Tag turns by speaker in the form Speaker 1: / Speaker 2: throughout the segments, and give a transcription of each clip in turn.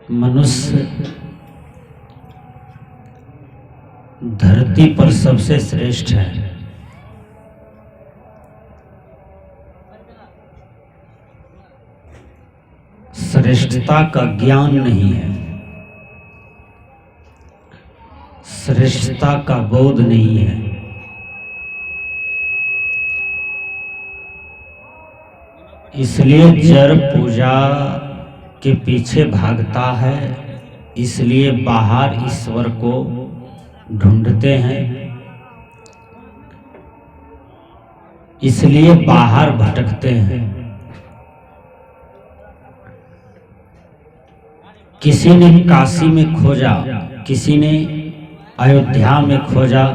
Speaker 1: मनुष्य धरती पर सबसे श्रेष्ठ है। श्रेष्ठता का ज्ञान नहीं है, श्रेष्ठता का बोध नहीं है। इसलिए जड़ पूजा के पीछे भागता है, इसलिए बाहर ईश्वर को ढूंढते हैं, इसलिए बाहर भटकते हैं। किसी ने काशी में खोजा, किसी ने अयोध्या में खोजा,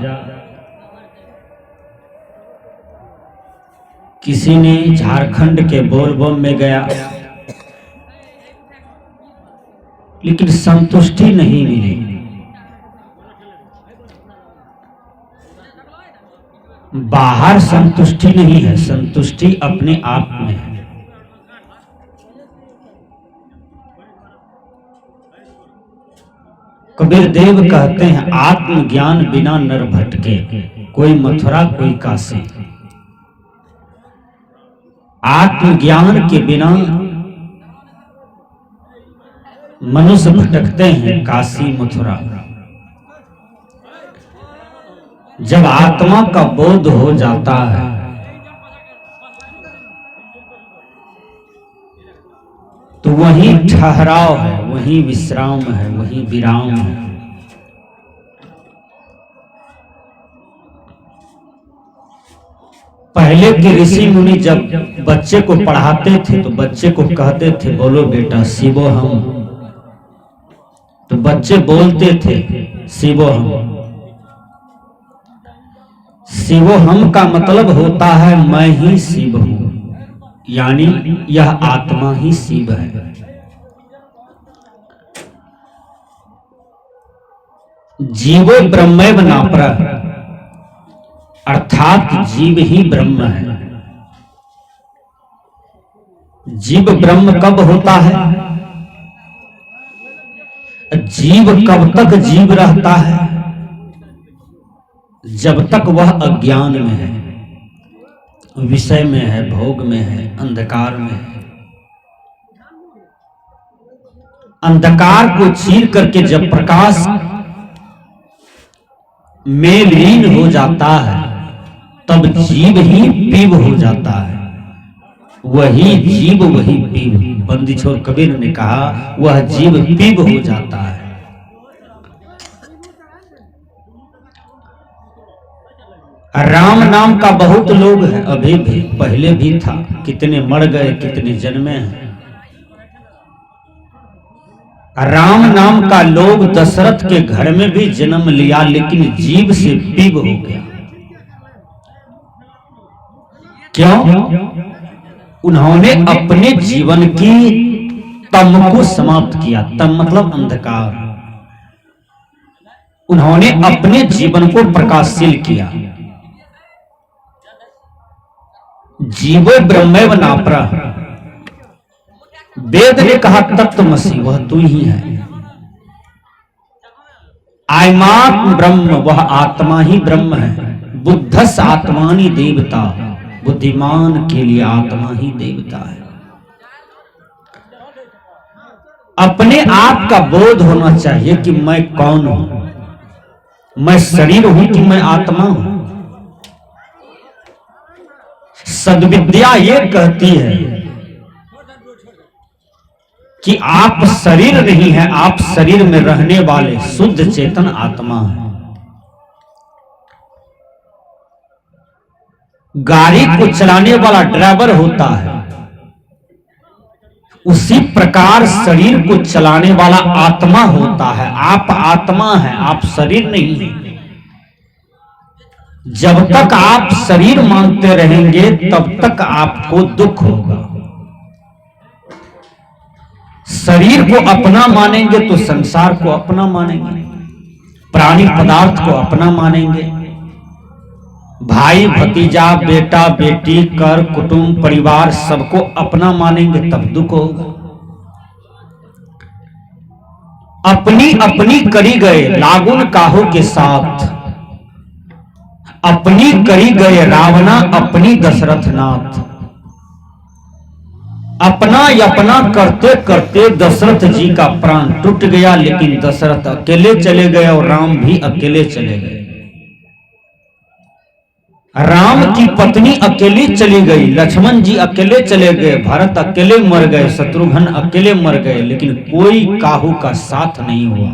Speaker 1: किसी ने झारखंड के बोलबम में गया, लेकिन संतुष्टि नहीं मिली। बाहर संतुष्टि नहीं है, संतुष्टि अपने आप में है। कबीर देव कहते हैं, आत्मज्ञान बिना नर भटके, कोई मथुरा कोई काशी। आत्मज्ञान के बिना मनुष्य भटकते हैं काशी मथुरा। जब आत्मा का बोध हो जाता है तो वही ठहराव है, वही विश्राम है, वही विराम है। पहले के ऋषि मुनि जब बच्चे को पढ़ाते थे तो बच्चे को कहते थे, बोलो बेटा शिवो हम। तो बच्चे बोलते थे शिवो हम। शिवो हम का मतलब होता है मैं ही शिव हूं, यानी यह आत्मा ही शिव है। जीवो ब्रह्मैव नापरा, अर्थात जीव ही ब्रह्म है। जीव ब्रह्म कब होता है? जीव कब तक जीव रहता है? जब तक वह अज्ञान में है, विषय में है, भोग में है, अंधकार में है। अंधकार को चीर करके जब प्रकाश में लीन हो जाता है तब जीव ही पीव हो जाता है। वही जीव वही पीव। बंदी छोर कबीर ने कहा, वह जीव पीव हो जाता है। राम नाम का बहुत लोग हैं, अभी भी, पहले भी था। कितने मर गए, कितने जन्मे हैं। राम नाम का लोग दशरथ के घर में भी जन्म लिया, लेकिन जीव से पीव हो गया। क्यों? उन्होंने अपने जीवन की तम को समाप्त किया। तम मतलब अंधकार। उन्होंने अपने जीवन को प्रकाशशील किया। जीवो ब्रह्मैव नापरा। वेद ने कहा तत्त्वमसि, वह तू ही है। आत्मा ब्रह्म, वह आत्मा ही ब्रह्म है। बुद्धस आत्मानि देवता, बुद्धिमान के लिए आत्मा ही देवता है। अपने आप का बोध होना चाहिए कि मैं कौन हूं। मैं शरीर हूं कि मैं आत्मा हूं। सद्विद्या ये कहती है कि आप शरीर नहीं है, आप शरीर में रहने वाले शुद्ध चेतन आत्मा है। गाड़ी को चलाने वाला ड्राइवर होता है, उसी प्रकार शरीर को चलाने वाला आत्मा होता है। आप आत्मा है, आप शरीर नहीं है। जब तक आप शरीर मानते रहेंगे तब तक आपको दुख होगा। शरीर को अपना मानेंगे तो संसार को अपना मानेंगे, प्राणी पदार्थ को अपना मानेंगे, भाई भतीजा बेटा बेटी कर कुटुंब परिवार सबको अपना मानेंगे, तब दुख होगा। अपनी अपनी करी गए लागुन काहू के साथ, अपनी करी गए रावणा अपनी दशरथ नाथ। अपना अपना करते करते दशरथ जी का प्राण टूट गया, लेकिन दशरथ अकेले चले गए और राम भी अकेले चले गए। राम की पत्नी अकेली चली गई, लक्ष्मण जी अकेले चले गए, भरत अकेले मर गए, शत्रुघ्न अकेले मर गए, लेकिन कोई काहू का साथ नहीं हुआ।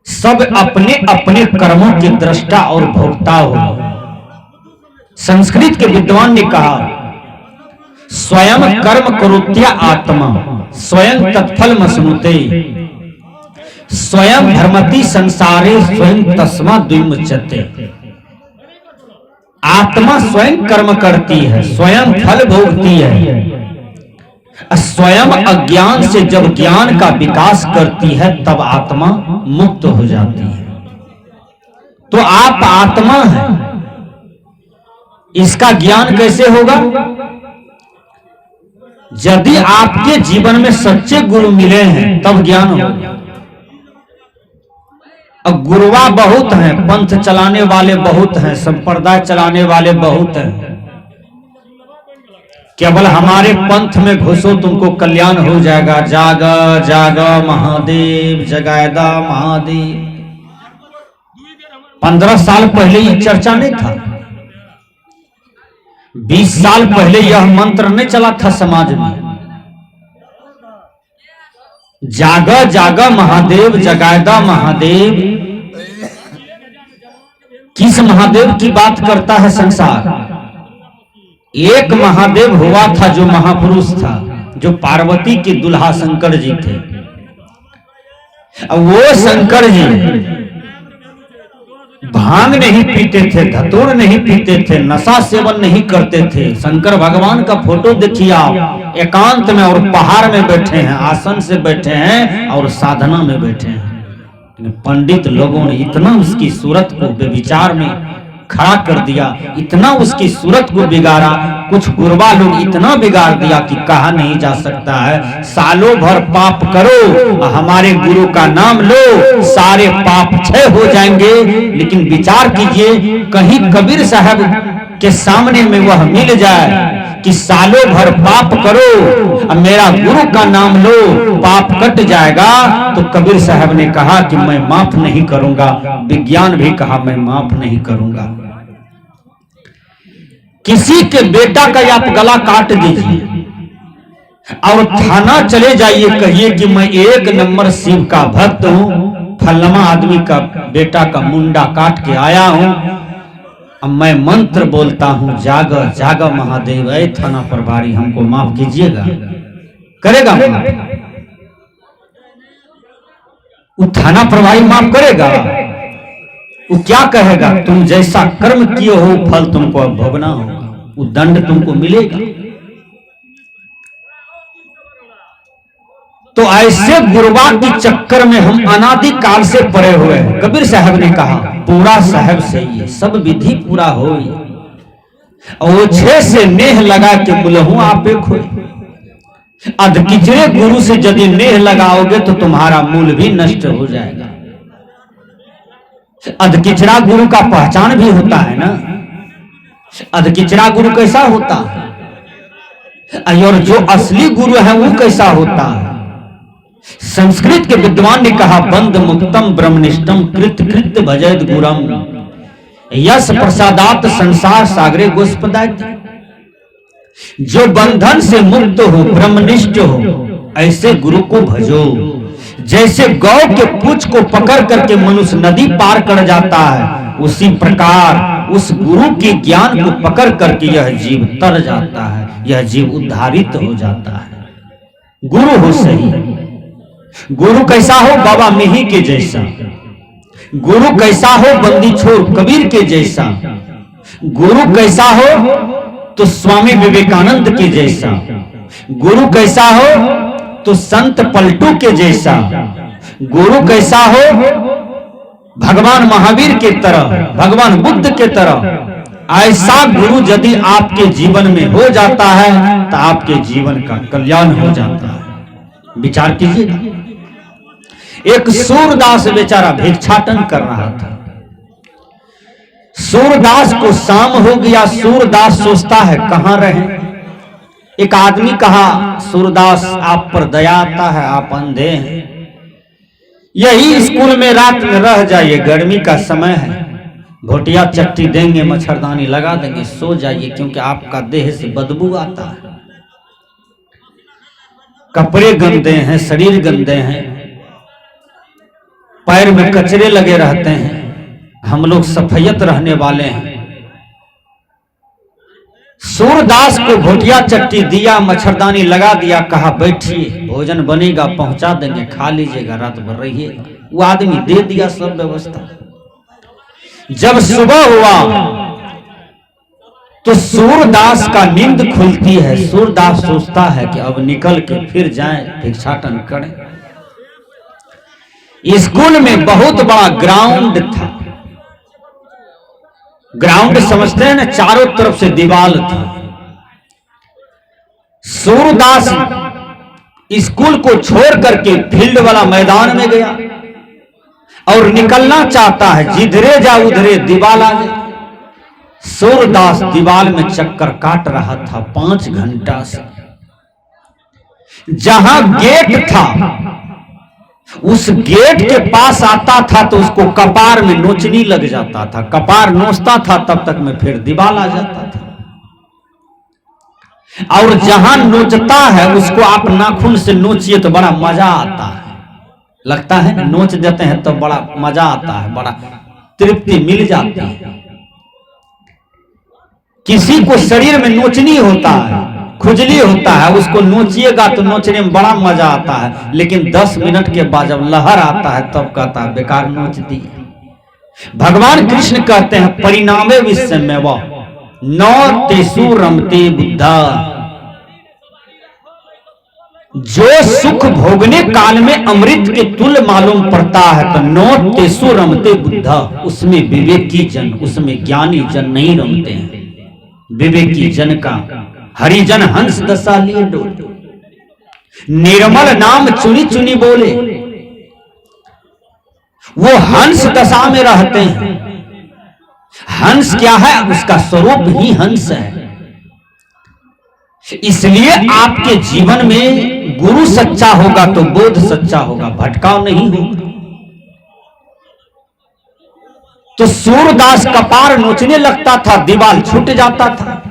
Speaker 1: सब अपने अपने कर्मों के दृष्टा और भोक्ता हुए। संस्कृत के विद्वान ने कहा, स्वयं कर्म करोत्या आत्मा स्वयं तत्फल मसनुते, स्वयं धर्मति संसारे स्वयं तस्मा द्विमुच्यते। आत्मा स्वयं कर्म करती है, स्वयं फल भोगती है। स्वयं अज्ञान से जब ज्ञान का विकास करती है तब आत्मा मुक्त हो जाती है। तो आप आत्मा हैं, इसका ज्ञान कैसे होगा? यदि आपके जीवन में सच्चे गुरु मिले हैं तब ज्ञान होगा। अब गुरुआ बहुत हैं, पंथ चलाने वाले बहुत हैं, संप्रदाय चलाने वाले बहुत हैं। केवल हमारे पंथ में घुसो तुमको कल्याण हो जाएगा। जागा जागा महादेव, जगायदा महादेव। 15 साल पहले ये चर्चा नहीं था, 20 साल पहले यह मंत्र नहीं चला था समाज में। जागा जागा महादेव, जगायदा महादेव। किस महादेव की बात करता है संसार? एक महादेव हुआ था जो महापुरुष था, जो पार्वती के दुल्हा शंकर जी थे। वो शंकर जी भांग नहीं पीते थे, धतूर नहीं पीते थे, नशा सेवन नहीं करते थे। शंकर भगवान का फोटो देखिए आप, एकांत में और पहाड़ में बैठे हैं, आसन से बैठे हैं और साधना में बैठे हैं। पंडित लोगों ने इतना उसकी सूरत को बेविचार में खड़ा कर दिया, इतना उसकी सूरत को बिगाड़ा। कुछ गुरबा लोग इतना बिगाड़ दिया कि कहा नहीं जा सकता है। सालों भर पाप करो, हमारे गुरु का नाम लो, सारे पाप क्षय हो जाएंगे। लेकिन विचार कीजिए, कहीं कबीर साहब के सामने में वह मिल जाए कि सालों भर पाप करो, अब मेरा गुरु का नाम लो, पाप कट जाएगा। तो कबीर साहब ने कहा कि मैं माफ नहीं करूंगा। विज्ञान भी कहा मैं माफ नहीं करूंगा। किसी के बेटा का आप गला काट दीजिए और थाना चले जाइए, कहिए कि मैं 1 नंबर शिव का भक्त हूं, फलनमा आदमी का बेटा का मुंडा काट के आया हूं, अब मैं मंत्र बोलता हूं, जागा जागा महादेव, ऐ थाना प्रभारी हमको माफ कीजिएगा। करेगा माफ? वो थाना प्रभारी माफ करेगा? वो क्या कहेगा? तुम जैसा कर्म किए हो फल तुमको अब भोगना होगा, वो दंड तुमको मिलेगा। तो ऐसे गुरबा के चक्कर में हम अनादि काल से पड़े हुए हैं। कबीर साहब ने कहा, पूरा साहब से ये सब विधि पूरा हो, ओछे से नेह लगा के बुलहू आपे खोए। अधकिचरे गुरु से यदि नेह लगाओगे तो तुम्हारा मूल भी नष्ट हो जाएगा। अधकिचरा गुरु का पहचान भी होता है ना। अधकिचरा गुरु कैसा होता है और जो असली गुरु है वो कैसा होता है? संस्कृत के विद्वान ने कहा, बंद मुक्तम ब्रह्मनिष्ठम कृत कृत भजत गुरम यश प्रसादात संसार सागरे गोस्पदात। जो बंधन से मुक्त हो, ब्रह्मनिष्ठ हो, ऐसे गुरु को भजो। जैसे गौ के पूंछ को पकड़ करके मनुष्य नदी पार कर जाता है, उसी प्रकार उस गुरु के ज्ञान को पकड़ करके यह जीव तर जाता है, यह जीव उद्धारित हो जाता है। गुरु हो सही। गुरु कैसा हो? बाबा मिही के जैसा। गुरु कैसा हो? बंदी छोड़ कबीर के जैसा। गुरु कैसा हो? तो स्वामी विवेकानंद के जैसा। गुरु कैसा हो? तो संत पलटू के जैसा। गुरु कैसा हो? भगवान महावीर के तरह, भगवान बुद्ध के तरह। ऐसा गुरु यदि आपके जीवन में हो जाता है तो आपके जीवन का कल्याण हो जाता है। विचार कीजिए। एक सूरदास बेचारा भिक्षाटन कर रहा था। सूरदास को शाम हो गया। सूरदास सोचता है कहां रहे। एक आदमी कहा, सूरदास आप पर दया आता है, आप अंधे हैं, यही स्कूल में रात में रह जाइए, गर्मी का समय है, भोटिया चट्टी देंगे, मच्छरदानी लगा देंगे, सो जाइए, क्योंकि आपका देह से बदबू आता है, कपड़े गंदे हैं, शरीर गंदे हैं, पैर में कचरे लगे रहते हैं, हम लोग सफैयत रहने वाले हैं। सूरदास को भोटिया चट्टी दिया, मच्छरदानी लगा दिया, कहा बैठिए, भोजन बनेगा, पहुंचा देंगे, खा लीजिएगा, रात भर रहिएगा। वो आदमी दे दिया सब व्यवस्था। जब सुबह हुआ तो सूरदास का नींद खुलती है। सूरदास सोचता है कि अब निकल के फिर जाएं, भिक्षाटन करें। स्कूल में बहुत बड़ा ग्राउंड था। ग्राउंड समझते हैं ना, चारों तरफ से दीवार थी। सूरदास स्कूल को छोड़ करके फील्ड वाला मैदान में गया और निकलना चाहता है, जिधरे जा उधरे दीवार आ गई। सूरदास दीवार में चक्कर काट रहा था 5 घंटा से। जहां गेट था उस गेट के पास आता था तो उसको कपार में नोचनी लग जाता था, कपार नोचता था, तब तक में फिर दीवार आ जाता था। और जहां नोचता है उसको आप नाखून से नोचिए तो बड़ा मजा आता है, लगता है नोच देते हैं तो बड़ा मजा आता है, बड़ा तृप्ति मिल जाती है। किसी को शरीर में नोचनी होता है, खुजली होता है, उसको नोचिएगा तो नोचने में बड़ा मजा आता है, लेकिन 10 मिनट के बाद जब लहर आता है तब कहता है बेकार नोच दी। भगवान कृष्ण कहते हैं परिणामे विश्व में वह नौ तेसु रमते बुद्धा, जो सुख भोगने काल में अमृत के तुल्य मालूम पड़ता है, तो नौ तेसु रमते बुद्धा, उसमें विवेकी जन, उसमें ज्ञानी जन नहीं रमते हैं। विवेकी जन का हरिजन हंस दशा लिए डोल, निर्मल नाम चुनी चुनी बोले, वो हंस दशा में रहते हैं। हंस क्या है? उसका स्वरूप ही हंस है। इसलिए आपके जीवन में गुरु सच्चा होगा तो बोध सच्चा होगा, भटकाव नहीं होगा। तो सूरदास कपार नोचने लगता था, दीवार छूट जाता था।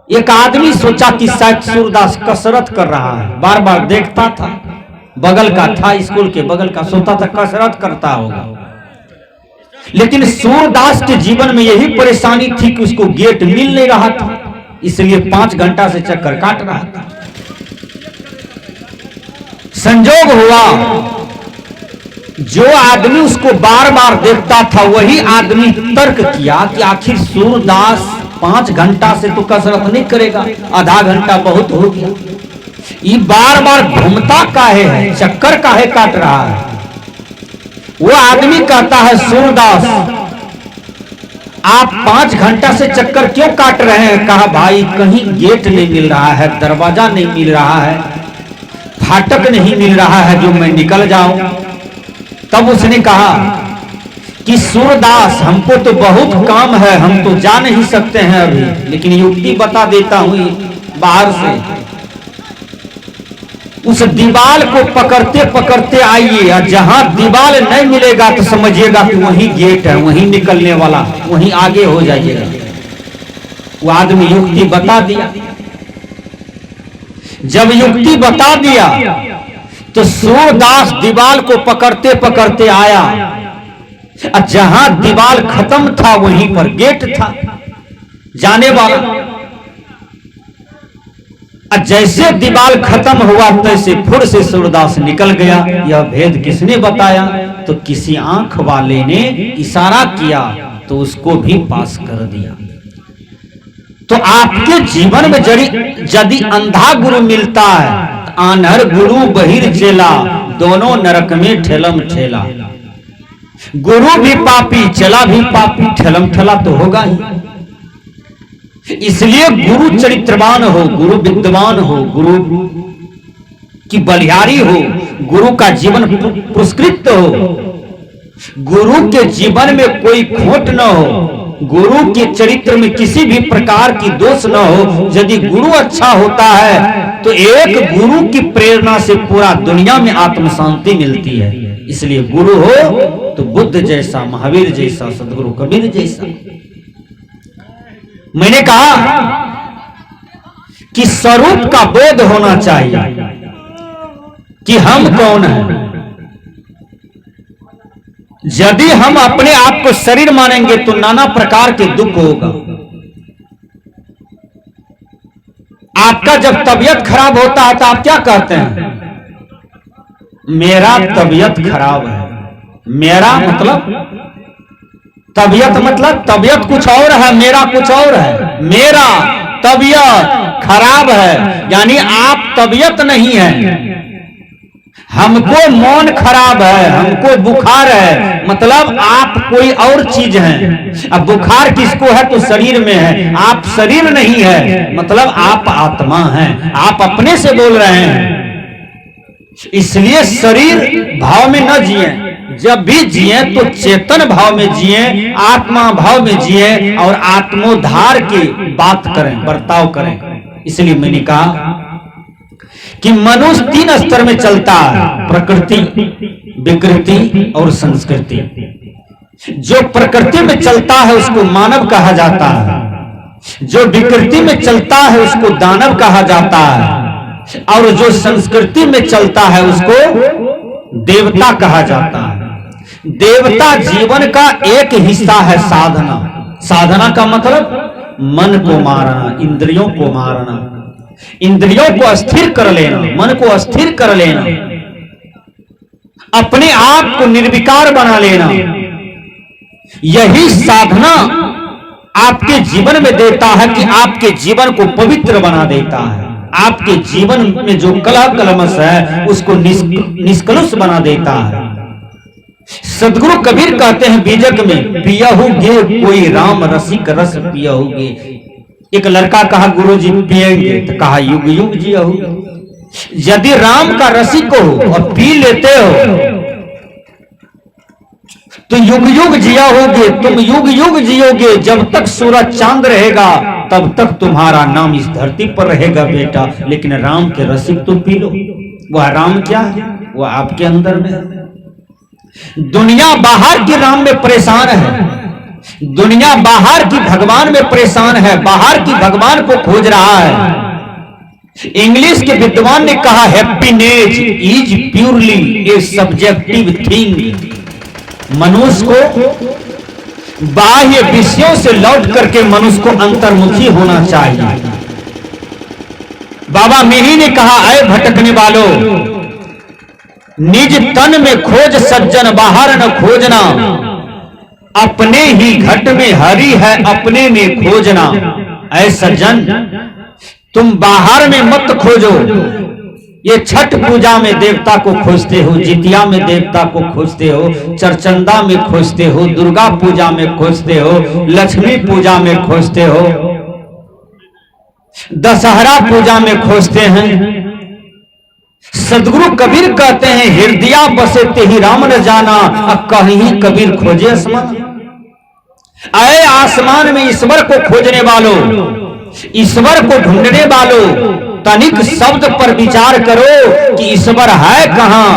Speaker 1: एक आदमी सोचा कि शायद सूरदास कसरत कर रहा है, बार बार देखता था, बगल का था, स्कूल के बगल का, सोचता था कसरत करता होगा। लेकिन सूरदास के जीवन में यही परेशानी थी कि उसको गेट मिल नहीं रहा था, इसलिए 5 घंटा से चक्कर काट रहा था। संजोग हुआ जो आदमी उसको बार बार देखता था वही आदमी तर्क किया कि आखिर सूरदास 5 घंटा से तो कसरत नहीं करेगा, आधा घंटा बहुत हो गया, ये बार बार घूमता काहे है, चक्कर काहे काट रहा है। वो आदमी कहता है सूरदास आप 5 घंटा से चक्कर क्यों काट रहे हैं? कहा भाई कहीं गेट नहीं मिल रहा है, दरवाजा नहीं मिल रहा है, फाटक नहीं मिल रहा है जो मैं निकल जाऊं। तब उसने कहा कि सूरदास हमको तो बहुत काम है, हम तो जा नहीं सकते हैं अभी, लेकिन युक्ति बता देता हूं बाहर से। उस दीवार को पकड़ते पकड़ते आइए, और जहां दीवार नहीं मिलेगा तो समझिएगा कि वहीं गेट है, वहीं निकलने वाला, वहीं आगे हो जाइएगा। वो आदमी युक्ति बता दिया। जब युक्ति बता दिया तो सूरदास दीवार को पकड़ते पकड़ते आया, और जहां दीवार खत्म था वहीं पर गेट था जाने वाला। और जैसे दीवार खत्म हुआ तैसे फुर से सूरदास निकल गया। यह भेद किसने बताया? तो किसी आंख वाले ने इशारा किया तो उसको भी पास कर दिया। तो आपके जीवन में यदि अंधा गुरु मिलता है, आनहर गुरु बहिर चेला, दोनों नरक में ठेलम ठेला। गुरु भी पापी, चला भी पापी, ठेलम ठेला तो होगा ही। इसलिए गुरु चरित्रवान हो, गुरु विद्वान हो, गुरु कि बलिहारी हो, गुरु का जीवन पुरस्कृत हो, गुरु के जीवन में कोई खोट न हो, गुरु के चरित्र में किसी भी प्रकार की दोष न हो। यदि गुरु अच्छा होता है तो एक गुरु की प्रेरणा से पूरा दुनिया में आत्म शांति मिलती है। इसलिए गुरु हो तो बुद्ध जैसा, महावीर जैसा, सदगुरु कबीर जैसा। मैंने कहा कि स्वरूप का बोध होना चाहिए कि हम कौन हैं। यदि हम अपने आप को शरीर मानेंगे तो नाना प्रकार के दुख होगा। आपका जब तबीयत खराब होता है तो आप क्या कहते हैं? मेरा तबीयत खराब है। मेरा मतलब तबीयत कुछ और है, मेरा कुछ और है। मेरा तबीयत खराब है यानी आप तबीयत नहीं है। हमको मौन खराब है, हमको बुखार है, मतलब आप कोई और चीज हैं। अब बुखार किसको है तो शरीर में है, आप शरीर नहीं है, मतलब आप आत्मा हैं। आप अपने से बोल रहे हैं। इसलिए शरीर भाव में न जिए, जब भी जिए तो चेतन भाव में जिए, आत्मा भाव में जिए और आत्मोद्धार की बात करें, बर्ताव करें। इसलिए मैंने कहा कि मनुष्य 3 स्तर में चलता है, प्रकृति, विकृति और संस्कृति। जो प्रकृति में चलता है उसको मानव कहा जाता है, जो विकृति में चलता है उसको दानव कहा जाता है, और जो संस्कृति में चलता है उसको देवता कहा जाता है। देवता जीवन का एक हिस्सा है साधना। साधना का मतलब मन को मारना, इंद्रियों को मारना, इंद्रियों को अस्थिर कर लेना, मन को अस्थिर कर लेना, अपने आप को निर्विकार बना लेना। यही साधना आपके जीवन में देता है कि आपके जीवन को पवित्र बना देता है। आपके जीवन में जो कलह कलमश है उसको निष्कलुष बना देता है। सदगुरु कबीर कहते हैं बीजक में, पियहुगे कोई राम रसिक रस पियहुगे। एक लड़का कहा गुरुजी पिएंगे, तो कहा युग युग जियोगे। यदि राम का रसिक हो और पी लेते हो तो युग युग जियोगे, तुम युग युग जियोगे। जब तक सूरज चांद रहेगा तब तक तुम्हारा नाम इस धरती पर रहेगा बेटा। लेकिन राम के रसिक तो पी लो। वह राम क्या है? वह आपके अंदर में है। दुनिया बाहर की राम में परेशान है, दुनिया बाहर की भगवान में परेशान है, बाहर की भगवान को खोज रहा है। इंग्लिश के विद्वान ने कहा happiness is purely A subjective thing. मनुष्य को बाह्य विषयों से लौट करके मनुष्य को अंतर्मुखी होना चाहिए। बाबा मेरी ने कहा, ऐ भटकने वालों, निज तन में खोज सज्जन, बाहर न खोजना। अपने ही घट में हरि है, अपने में खोजना। ऐ सज्जन, तुम बाहर में मत खोजो। ये छठ पूजा में देवता को खोजते हो, जितिया में देवता को खोजते हो, चरचंदा में खोजते हो, दुर्गा पूजा में खोजते हो, लक्ष्मी पूजा में खोजते हो, दशहरा पूजा में खोजते हैं। सदगुरु कबीर कहते हैं, हृदया बसे ते ही राम न जाना, कहीं कबीर खोजे आसमान। आए आसमान में ईश्वर को खोजने वालों, ईश्वर को ढूंढने वालों, तनिक शब्द पर विचार करो कि ईश्वर है कहां।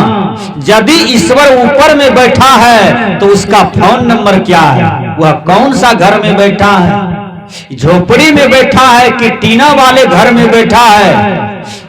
Speaker 1: यदि ईश्वर ऊपर में बैठा है तो उसका फोन नंबर क्या है? वह कौन सा घर में बैठा है? झोपड़ी में बैठा है कि टीना वाले घर में बैठा है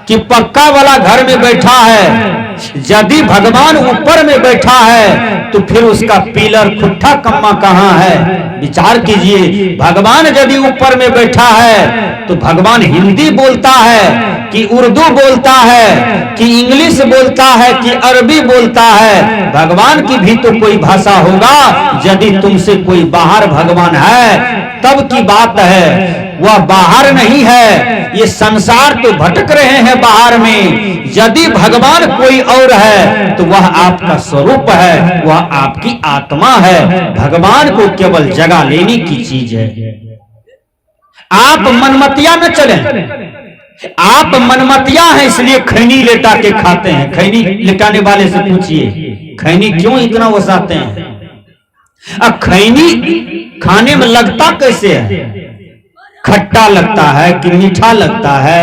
Speaker 1: कि पक्का वाला घर में बैठा है? यदि भगवान ऊपर में बैठा है तो फिर उसका पिलर खुट्टा कम्मा कहां है? विचार कीजिए। भगवान यदि ऊपर में बैठा है तो भगवान हिंदी बोलता है कि उर्दू बोलता है कि इंग्लिश बोलता है कि अरबी बोलता है? भगवान की भी तो कोई भाषा होगा। यदि तुमसे कोई बाहर भगवान है तब की बात है, वह बाहर नहीं है। ये संसार तो भटक रहे हैं बाहर में। यदि भगवान कोई और है तो वह आपका स्वरूप है, वह आपकी आत्मा है। भगवान को केवल जगह लेने की चीज है। आप मनमतिया न चलें। आप मनमतिया हैं इसलिए खैनी लेटा के खाते हैं। खैनी लेटाने वाले से पूछिए खैनी क्यों इतना वसाते हैं। अब खैनी खाने में लगता कैसे है? खट्टा लगता है कि मीठा लगता है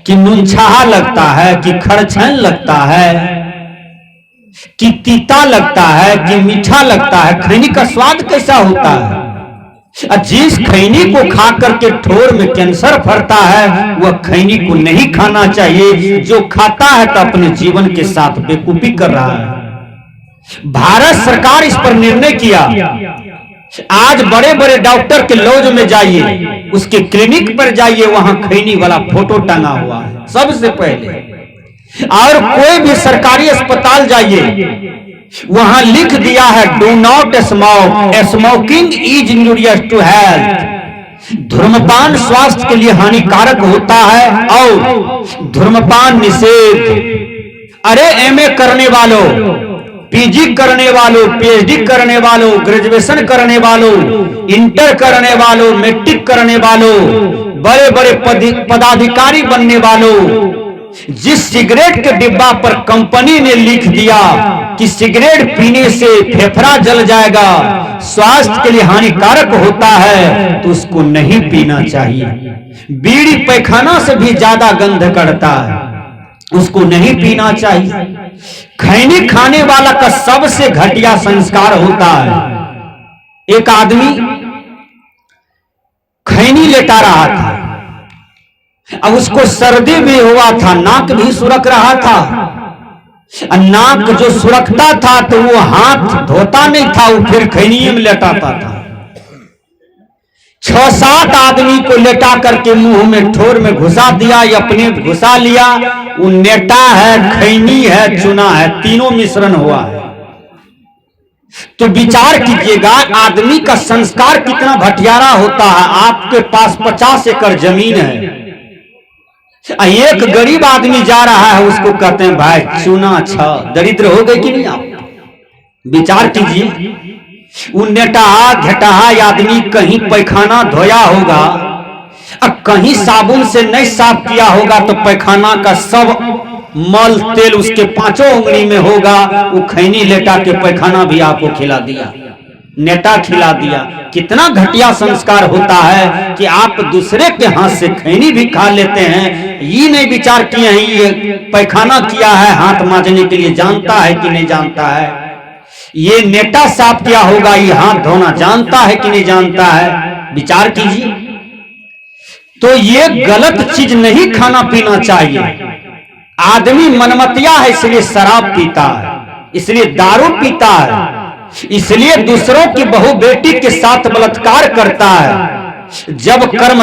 Speaker 1: कि नूनछाहा लगता है कि खड़छन लगता है कि तीता लगता है कि मीठा लगता है? खैनी का स्वाद कैसा होता है? जिस खैनी को खा करके ठोर में कैंसर फरता है वह खैनी को नहीं खाना चाहिए। जो खाता है तो अपने जीवन के साथ बेवकूफी कर रहा है। भारत सरकार इस पर निर्णय किया। आज बड़े बड़े डॉक्टर के लॉज में जाइए, उसके क्लिनिक पर जाइए, वहां खैनी वाला फोटो टंगा हुआ है सबसे पहले। और कोई भी सरकारी अस्पताल जाइए, वहां लिख दिया है do not smoke, smoking is injurious to health. धूम्रपान स्वास्थ्य के लिए हानिकारक होता है और धूम्रपान निषेध। अरे एमए करने वालों, पीजी करने वालों, पीएचडी करने वालों, ग्रेजुएशन करने वालों, इंटर करने वालों, मैट्रिक करने वालों, बड़े बड़े पदाधिकारी बनने वालों, जिस सिगरेट के डिब्बा पर कंपनी ने लिख दिया कि सिगरेट पीने से फेफड़ा जल जाएगा, स्वास्थ्य के लिए हानिकारक होता है, तो उसको नहीं पीना चाहिए। बीड़ी पैखाना से भी ज्यादा गंध करता है, उसको नहीं पीना चाहिए। खैनी खाने वाला का सबसे घटिया संस्कार होता है। एक आदमी खैनी लेटा रहा था, अब उसको सर्दी भी हुआ था, नाक भी सुरक रहा था। नाक जो सुरकता था तो वो हाथ धोता नहीं था, वो फिर खैनी में लेटाता था। 6-7 आदमी को लेटा करके मुंह में ठोर में घुसा दिया या अपने घुसा लिया। वो नेटा है, खैनी है, चुना है, तीनों मिश्रण हुआ है। तो विचार कीजिएगा आदमी का संस्कार कितना भटियारा होता है। आपके पास 50 एकड़ जमीन है, एक गरीब आदमी जा रहा है, उसको कहते हैं भाई चूना अच्छा। दरिद्र हो गए कि नहीं आप? विचार कीजिए, वो नेटाहा घटाहा आदमी कहीं पैखाना धोया होगा और कहीं साबुन से नहीं साफ किया होगा तो पैखाना का सब मल तेल उसके 5 उंगली में होगा। वो खैनी लेटा के पैखाना भी आपको खिला दिया, नेटा खिला दिया। कितना घटिया संस्कार होता है कि आप दूसरे के हाथ से खैनी भी खा लेते हैं। ये नहीं विचार किए हैं ये पैखाना किया है हाथ मांजने के लिए, जानता है कि नहीं जानता है? ये नेटा साफ किया होगा, ये हाथ धोना जानता है कि नहीं जानता है? विचार कीजिए। तो ये गलत चीज नहीं खाना पीना चाहिए। आदमी मनमतिया है इसलिए शराब पीता है, इसलिए दारू पीता है, इसलिए दूसरों की बहू बेटी के साथ बलात्कार करता है। जब कर्म